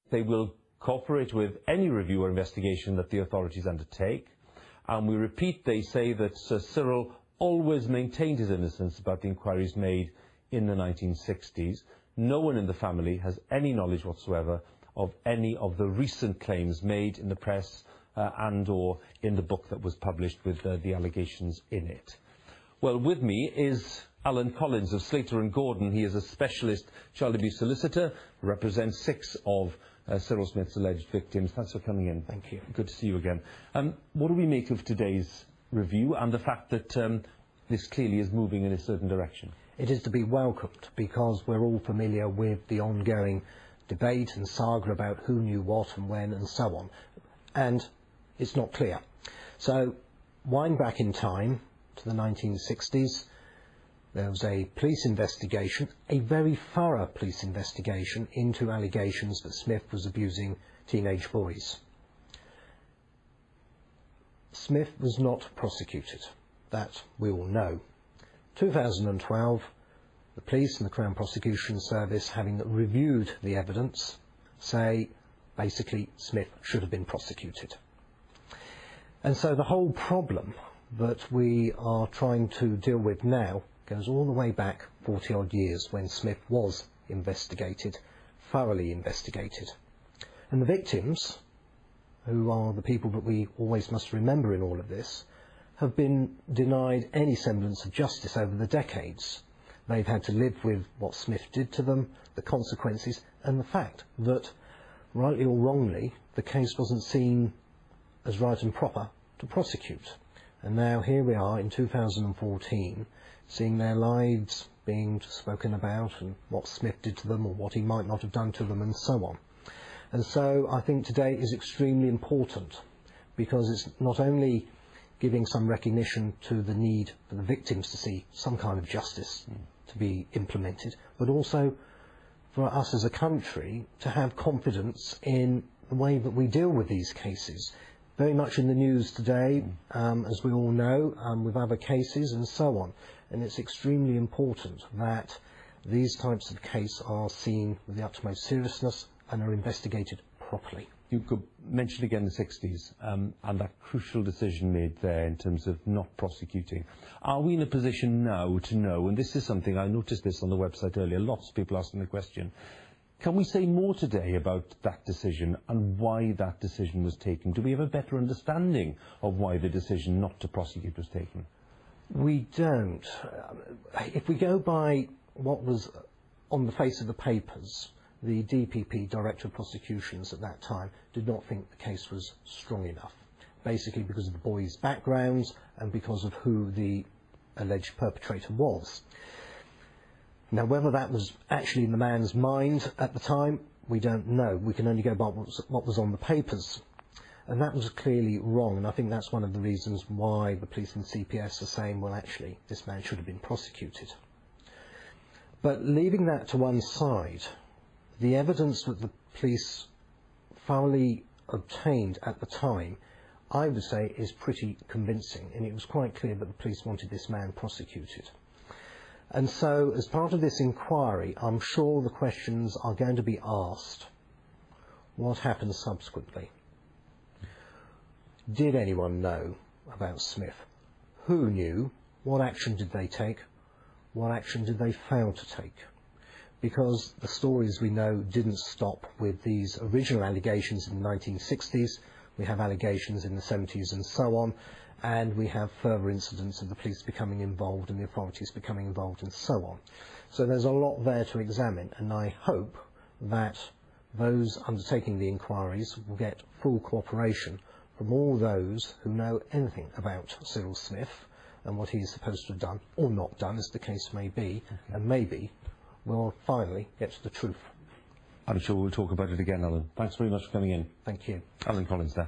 they will cooperate with any review or investigation that the authorities undertake. And we repeat, they say that Sir Cyril always maintained his innocence about the inquiries made in the 1960s. No one in the family has any knowledge whatsoever of any of the recent claims made in the press and or in the book that was published with the allegations in it. Well, with me is Alan Collins of Slater and Gordon. He is a specialist child abuse solicitor, represents 6 of Cyril Smith's alleged victims. Thanks for coming in. Thank you. Good to see you again. What do we make of today's review and the fact that this clearly is moving in a certain direction? It is to be welcomed because we're all familiar with the ongoing debate and saga about who knew what and when and so on. And it's not clear. So, wind back in time to the 1960s, there was a police investigation, a very thorough police investigation into allegations that Smith was abusing teenage boys. Smith was not prosecuted. That we all know. 2012, the police and the Crown Prosecution Service, having reviewed the evidence, say basically Smith should have been prosecuted. And so the whole problem that we are trying to deal with now goes all the way back 40 odd years when Smith was investigated, thoroughly investigated. And the victims, who are the people that we always must remember in all of this, have been denied any semblance of justice over the decades. They've had to live with what Smith did to them, the consequences, and the fact that, rightly or wrongly, the case wasn't seen as right and proper to prosecute. And now here we are in 2014, seeing their lives being spoken about and what Smith did to them or what he might not have done to them and so on. And so I think today is extremely important because it's not only giving some recognition to the need for the victims to see some kind of justice to be implemented, but also for us as a country to have confidence in the way that we deal with these cases. Very much in the news today, as we all know, with other cases and so on. And it's extremely important that these types of cases are seen with the utmost seriousness and are investigated properly. You could mention again the 60s and that crucial decision made there in terms of not prosecuting. Are we in a position now to know, and this is something, I noticed this on the website earlier, lots of people asking the question, can we say more today about that decision and why that decision was taken? Do we have a better understanding of why the decision not to prosecute was taken? We don't. If we go by what was on the face of the papers, the DPP, Director of Prosecutions at that time, did not think the case was strong enough, basically because of the boys' backgrounds and because of who the alleged perpetrator was. Now, whether that was actually in the man's mind at the time, we don't know. We can only go by what was on the papers. And that was clearly wrong, and I think that's one of the reasons why the police and CPS are saying, well, actually, this man should have been prosecuted. But leaving that to one side, the evidence that the police thoroughly obtained at the time, I would say, is pretty convincing, and it was quite clear that the police wanted this man prosecuted. And so, as part of this inquiry, I'm sure the questions are going to be asked. What happened subsequently? Did anyone know about Smith? Who knew? What action did they take? What action did they fail to take? Because the stories we know didn't stop with these original allegations in the 1960s. We have allegations in the 70s and so on. And we have further incidents of the police becoming involved and the authorities becoming involved and so on. So there's a lot there to examine, and I hope that those undertaking the inquiries will get full cooperation from all those who know anything about Cyril Smith and what he is supposed to have done, or not done, as the case may be, and maybe we'll finally get to the truth. I'm sure we'll talk about it again, Alan. Thanks very much for coming in. Thank you. Alan Collins there.